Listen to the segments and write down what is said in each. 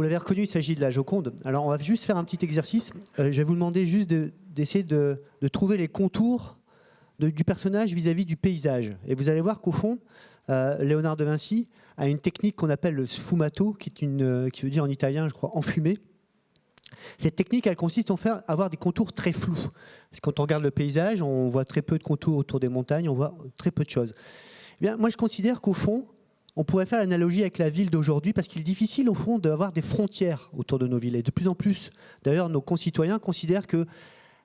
vous l'avez reconnu, il s'agit de la Joconde. Alors, on va juste faire un petit exercice. Je vais vous demander juste d'essayer de trouver les contours du personnage vis-à-vis du paysage. Et vous allez voir qu'au fond, Léonard de Vinci a une technique qu'on appelle le sfumato, qui veut dire en italien, je crois, enfumé. Cette technique, elle consiste à avoir des contours très flous. Parce que quand on regarde le paysage, on voit très peu de contours autour des montagnes, on voit très peu de choses. Eh bien, moi, je considère qu'au fond, on pourrait faire l'analogie avec la ville d'aujourd'hui, parce qu'il est difficile, au fond, d'avoir des frontières autour de nos villes. Et de plus en plus, d'ailleurs, nos concitoyens considèrent que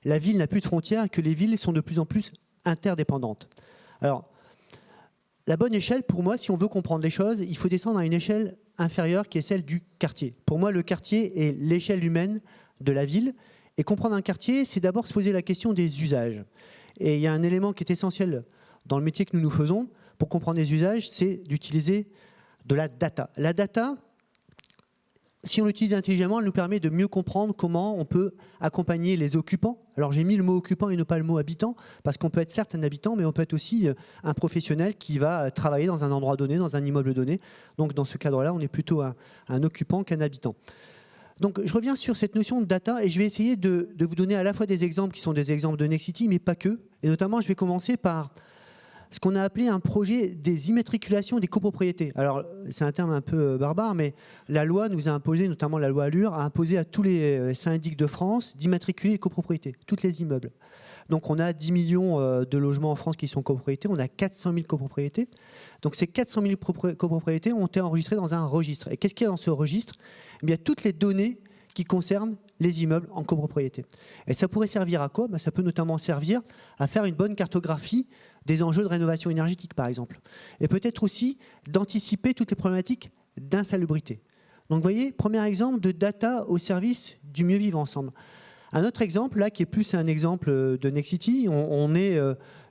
la ville n'a plus de frontières et que les villes sont de plus en plus interdépendantes. Alors, la bonne échelle, pour moi, si on veut comprendre les choses, il faut descendre à une échelle inférieure qui est celle du quartier. Pour moi, le quartier est l'échelle humaine de la ville. Et comprendre un quartier, c'est d'abord se poser la question des usages. Et il y a un élément qui est essentiel dans le métier que nous faisons pour comprendre les usages, c'est d'utiliser de la data. La data, si on l'utilise intelligemment, elle nous permet de mieux comprendre comment on peut accompagner les occupants. Alors j'ai mis le mot occupant et non pas le mot habitant, parce qu'on peut être certes un habitant, mais on peut être aussi un professionnel qui va travailler dans un endroit donné, dans un immeuble donné. Donc dans ce cadre-là, on est plutôt un occupant qu'un habitant. Donc je reviens sur cette notion de data et je vais essayer de vous donner à la fois des exemples qui sont des exemples de Nexity, mais pas que. Et notamment, je vais commencer par ce qu'on a appelé un projet des immatriculations des copropriétés. Alors, c'est un terme un peu barbare, mais la loi nous a imposé, notamment la loi Allure, a imposé à tous les syndics de France d'immatriculer les copropriétés, tous les immeubles. Donc, on a 10 millions de logements en France qui sont copropriétés, on a 400 000 copropriétés. Donc, ces 400 000 copropriétés ont été enregistrées dans un registre. Et qu'est-ce qu'il y a dans ce registre? Eh bien, toutes les données qui concernent les immeubles en copropriété. Et ça pourrait servir à quoi? Ça peut notamment servir à faire une bonne cartographie des enjeux de rénovation énergétique, par exemple. Et peut-être aussi d'anticiper toutes les problématiques d'insalubrité. Donc, vous voyez, premier exemple de data au service du mieux vivre ensemble. Un autre exemple, là, qui est plus un exemple de Nexity, on est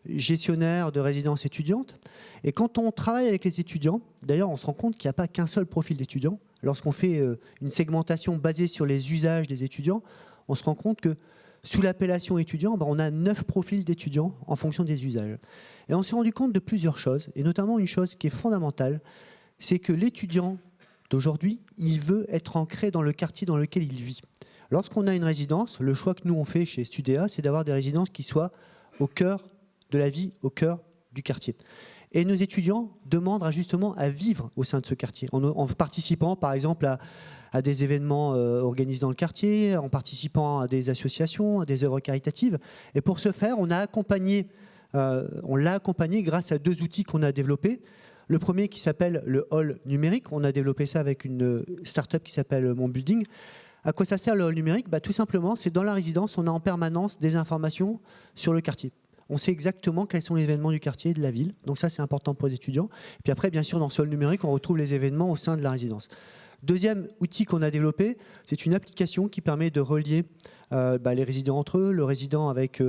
gestionnaire de résidences étudiantes. Et quand on travaille avec les étudiants, d'ailleurs, on se rend compte qu'il n'y a pas qu'un seul profil d'étudiant. Lorsqu'on fait une segmentation basée sur les usages des étudiants, on se rend compte que sous l'appellation étudiant, on a 9 profils d'étudiants en fonction des usages. Et on s'est rendu compte de plusieurs choses, et notamment une chose qui est fondamentale, c'est que l'étudiant d'aujourd'hui, il veut être ancré dans le quartier dans lequel il vit. Lorsqu'on a une résidence, le choix que nous on fait chez Studéa, c'est d'avoir des résidences qui soient au cœur de la vie, au cœur du quartier. Et nos étudiants demandent justement à vivre au sein de ce quartier, en participant par exemple à des événements organisés dans le quartier, en participant à des associations, à des œuvres caritatives. Et pour ce faire, on l'a accompagné grâce à 2 outils qu'on a développés. Le premier qui s'appelle le hall numérique. On a développé ça avec une start-up qui s'appelle Mon Building. À quoi ça sert le hall numérique? Tout simplement, c'est dans la résidence, on a en permanence des informations sur le quartier. On sait exactement quels sont les événements du quartier et de la ville. Donc ça, c'est important pour les étudiants. Et puis après, bien sûr, dans ce hall numérique, on retrouve les événements au sein de la résidence. Deuxième outil qu'on a développé, c'est une application qui permet de relier les résidents entre eux, le résident avec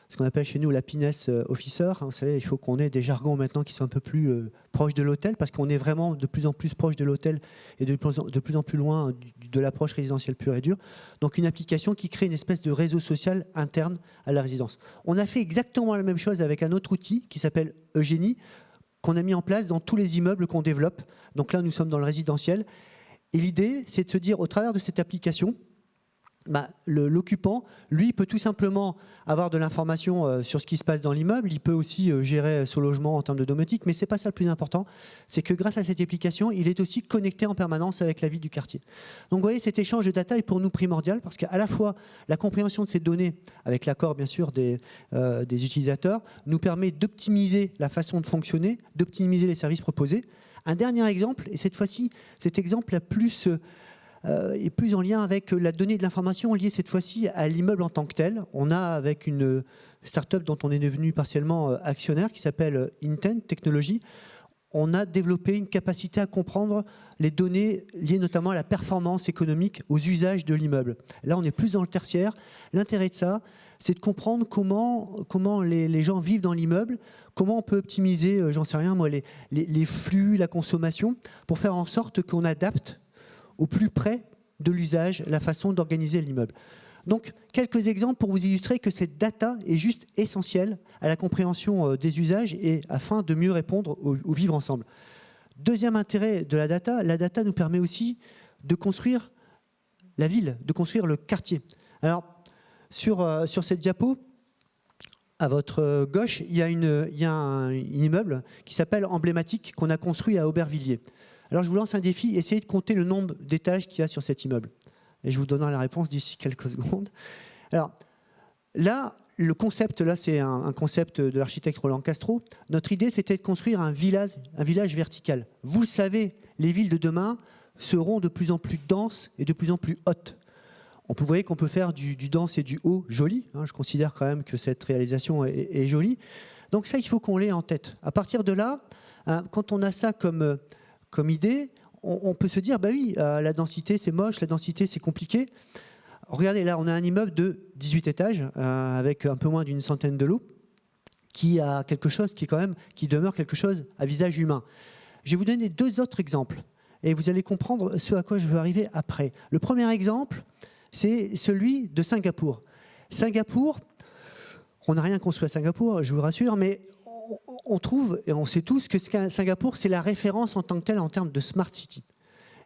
ce qu'on appelle chez nous l'happiness officer. Vous savez, il faut qu'on ait des jargons maintenant qui sont un peu plus proches de l'hôtel, parce qu'on est vraiment de plus en plus proche de l'hôtel et de plus en plus loin de l'approche résidentielle pure et dure. Donc une application qui crée une espèce de réseau social interne à la résidence. On a fait exactement la même chose avec un autre outil qui s'appelle Eugénie, qu'on a mis en place dans tous les immeubles qu'on développe. Donc là, nous sommes dans le résidentiel. Et l'idée, c'est de se dire, au travers de cette application, l'occupant, lui, peut tout simplement avoir de l'information sur ce qui se passe dans l'immeuble. Il peut aussi gérer son logement en termes de domotique, mais ce n'est pas ça le plus important. C'est que grâce à cette application, il est aussi connecté en permanence avec la vie du quartier. Donc vous voyez, cet échange de data est pour nous primordial, parce qu'à la fois, la compréhension de ces données, avec l'accord bien sûr des utilisateurs, nous permet d'optimiser la façon de fonctionner, d'optimiser les services proposés. Un dernier exemple, et cette fois-ci, cet exemple est plus en lien avec la donnée de l'information liée cette fois-ci à l'immeuble en tant que tel. On a, avec une start-up dont on est devenu partiellement actionnaire, qui s'appelle Intent Technologies, on a développé une capacité à comprendre les données liées notamment à la performance économique, aux usages de l'immeuble. Là, on est plus dans le tertiaire. L'intérêt de ça, c'est de comprendre comment les gens vivent dans l'immeuble, comment on peut optimiser, j'en sais rien moi, les flux, la consommation, pour faire en sorte qu'on adapte au plus près de l'usage, la façon d'organiser l'immeuble. Donc, quelques exemples pour vous illustrer que cette data est juste essentielle à la compréhension des usages et afin de mieux répondre au vivre ensemble. Deuxième intérêt de la data nous permet aussi de construire la ville, de construire le quartier. Alors, sur cette diapo, à votre gauche, il y a un immeuble qui s'appelle Emblématique, qu'on a construit à Aubervilliers. Alors, je vous lance un défi, essayez de compter le nombre d'étages qu'il y a sur cet immeuble. Et je vous donnerai la réponse d'ici quelques secondes. Alors, là, le concept, là, c'est un concept de l'architecte Roland Castro. Notre idée, c'était de construire un village vertical. Vous le savez, les villes de demain seront de plus en plus denses et de plus en plus hautes. Vous voyez qu'on peut faire du dense et du haut joli. Hein, je considère quand même que cette réalisation est jolie. Donc ça, il faut qu'on l'ait en tête. À partir de là, quand on a ça comme idée, on peut se dire, bah oui, la densité, c'est moche, la densité, c'est compliqué. Regardez, là, on a un immeuble de 18 étages, avec un peu moins d'une centaine de lots, qui a quelque chose qui demeure quelque chose à visage humain. Je vais vous donner 2 autres exemples, et vous allez comprendre ce à quoi je veux arriver après. Le premier exemple, c'est celui de Singapour. Singapour, on n'a rien construit à Singapour, je vous rassure, mais on trouve, et on sait tous, que Singapour, c'est la référence en tant que telle en termes de Smart City.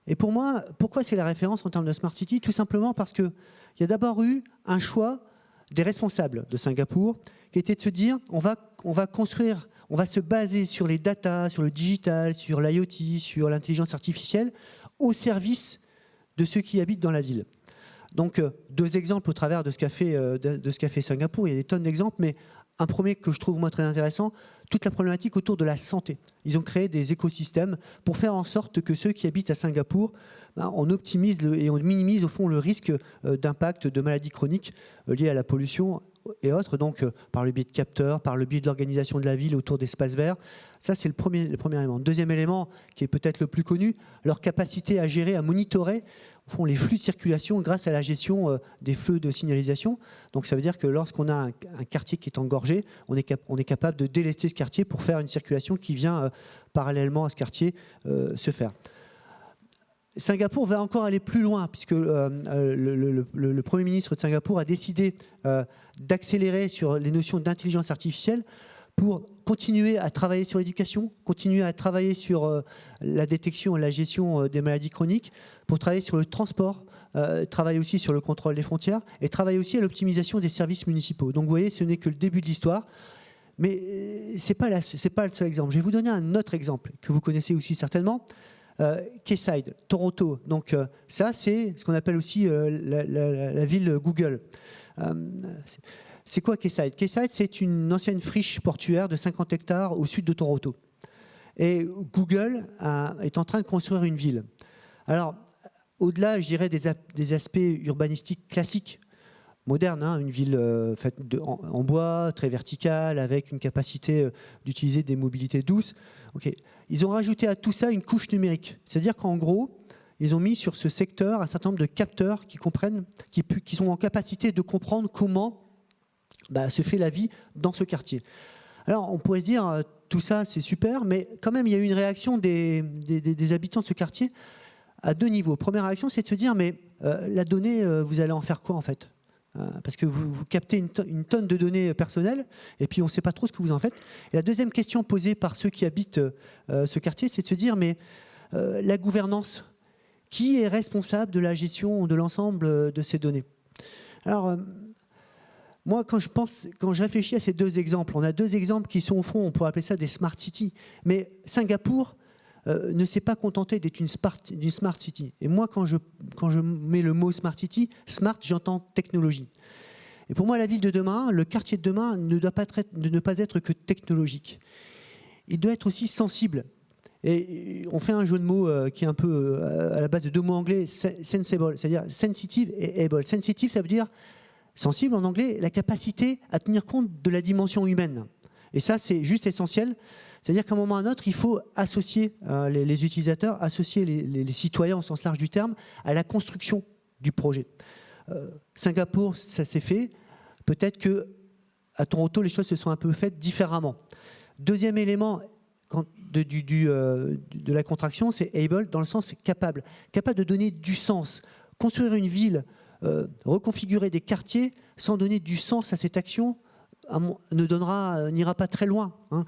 Et pour moi, pourquoi c'est la référence en termes de Smart City? Tout simplement parce qu'il y a d'abord eu un choix des responsables de Singapour qui était de se dire on va construire, on va se baser sur les data, sur le digital, sur l'IoT, sur l'intelligence artificielle au service de ceux qui habitent dans la ville. Donc 2 exemples au travers de ce qu'a fait Singapour. Il y a des tonnes d'exemples, mais un premier que je trouve moi très intéressant, toute la problématique autour de la santé. Ils ont créé des écosystèmes pour faire en sorte que ceux qui habitent à Singapour, on optimise et on minimise au fond le risque d'impact de maladies chroniques liées à la pollution et autres, donc par le biais de capteurs, par le biais de l'organisation de la ville autour d'espaces verts. Ça, c'est le premier élément. Deuxième élément, qui est peut-être le plus connu, leur capacité à gérer, à monitorer font les flux de circulation grâce à la gestion des feux de signalisation. Donc ça veut dire que lorsqu'on a un quartier qui est engorgé, on est capable de délester ce quartier pour faire une circulation qui vient parallèlement à ce quartier se faire. Singapour va encore aller plus loin, puisque le Premier ministre de Singapour a décidé d'accélérer sur les notions d'intelligence artificielle pour continuer à travailler sur l'éducation, continuer à travailler sur la détection et la gestion des maladies chroniques, pour travailler sur le transport, travailler aussi sur le contrôle des frontières et travailler aussi à l'optimisation des services municipaux. Donc vous voyez, ce n'est que le début de l'histoire, mais ce n'est pas le seul exemple. Je vais vous donner un autre exemple que vous connaissez aussi certainement. Quayside, Toronto. Donc ça, c'est ce qu'on appelle aussi la ville Google. C'est quoi Quayside? Quayside, c'est une ancienne friche portuaire de 50 hectares au sud de Toronto. Et Google est en train de construire une ville. Alors, au-delà, je dirais, des aspects urbanistiques classiques, modernes, hein, une ville faite en bois, très verticale, avec une capacité d'utiliser des mobilités douces. Okay. Ils ont rajouté à tout ça une couche numérique. C'est-à-dire qu'en gros, ils ont mis sur ce secteur un certain nombre de capteurs qui sont en capacité de comprendre comment se fait la vie dans ce quartier. Alors, on pourrait se dire, tout ça, c'est super, mais quand même, il y a eu une réaction des habitants de ce quartier à 2 niveaux. Première réaction, c'est de se dire, mais la donnée, vous allez en faire quoi, en fait? Parce que vous captez une tonne de données personnelles, et puis on ne sait pas trop ce que vous en faites. Et la deuxième question posée par ceux qui habitent ce quartier, c'est de se dire, mais la gouvernance, qui est responsable de la gestion de l'ensemble de ces données? Alors, moi, quand je réfléchis à ces 2 exemples, on a 2 exemples qui sont au fond, on pourrait appeler ça des smart cities. Mais Singapour ne s'est pas contenté d'être une smart city. Et moi, quand je mets le mot smart city, smart, j'entends technologie. Et pour moi, la ville de demain, le quartier de demain ne doit pas être que technologique. Il doit être aussi sensible. Et on fait un jeu de mots qui est un peu à la base de 2 mots anglais, sensible, c'est-à-dire sensitive et able. Sensitive, ça veut dire sensible en anglais, la capacité à tenir compte de la dimension humaine. Et ça, c'est juste essentiel. C'est-à-dire qu'à un moment ou à un autre, il faut associer les utilisateurs, associer les citoyens au sens large du terme à la construction du projet. Singapour, ça s'est fait. Peut-être qu'à Toronto, les choses se sont un peu faites différemment. Deuxième élément de la contraction, c'est able, dans le sens capable. Capable de donner du sens. Construire une ville, reconfigurer des quartiers sans donner du sens à cette action n'ira pas très loin. Hein.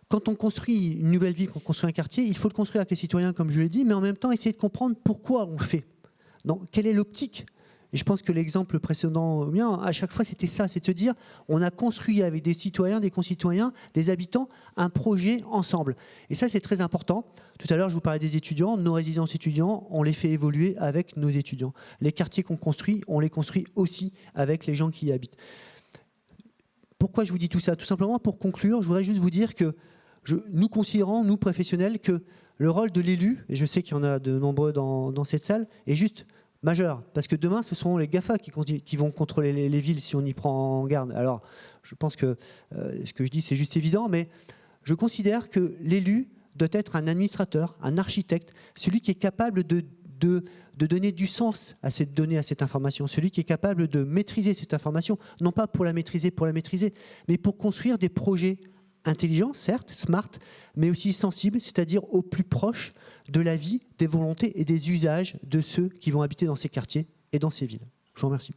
Quand on construit une nouvelle ville, quand on construit un quartier, il faut le construire avec les citoyens, comme je l'ai dit, mais en même temps essayer de comprendre pourquoi on le fait. quelle est l'optique. Et je pense que l'exemple précédent mien, à chaque fois, c'était ça, c'est de se dire, on a construit avec des citoyens, des concitoyens, des habitants, un projet ensemble. Et ça, c'est très important. Tout à l'heure, je vous parlais des étudiants. Nos résidences étudiants, on les fait évoluer avec nos étudiants. Les quartiers qu'on construit, on les construit aussi avec les gens qui y habitent. Pourquoi je vous dis tout ça? Tout simplement pour conclure, je voudrais juste vous dire que nous considérons, nous professionnels, que le rôle de l'élu, et je sais qu'il y en a de nombreux dans cette salle, est juste majeur, parce que demain, ce seront les GAFA qui vont contrôler les villes si on y prend en garde. Alors, je pense que ce que je dis, c'est juste évident, mais je considère que l'élu doit être un administrateur, un architecte, celui qui est capable de donner du sens à cette donnée, à cette information, celui qui est capable de maîtriser cette information, non pas pour la maîtriser, mais pour construire des projets intelligents, certes, smart, mais aussi sensibles, c'est-à-dire au plus proche de la vie, des volontés et des usages de ceux qui vont habiter dans ces quartiers et dans ces villes. Je vous remercie.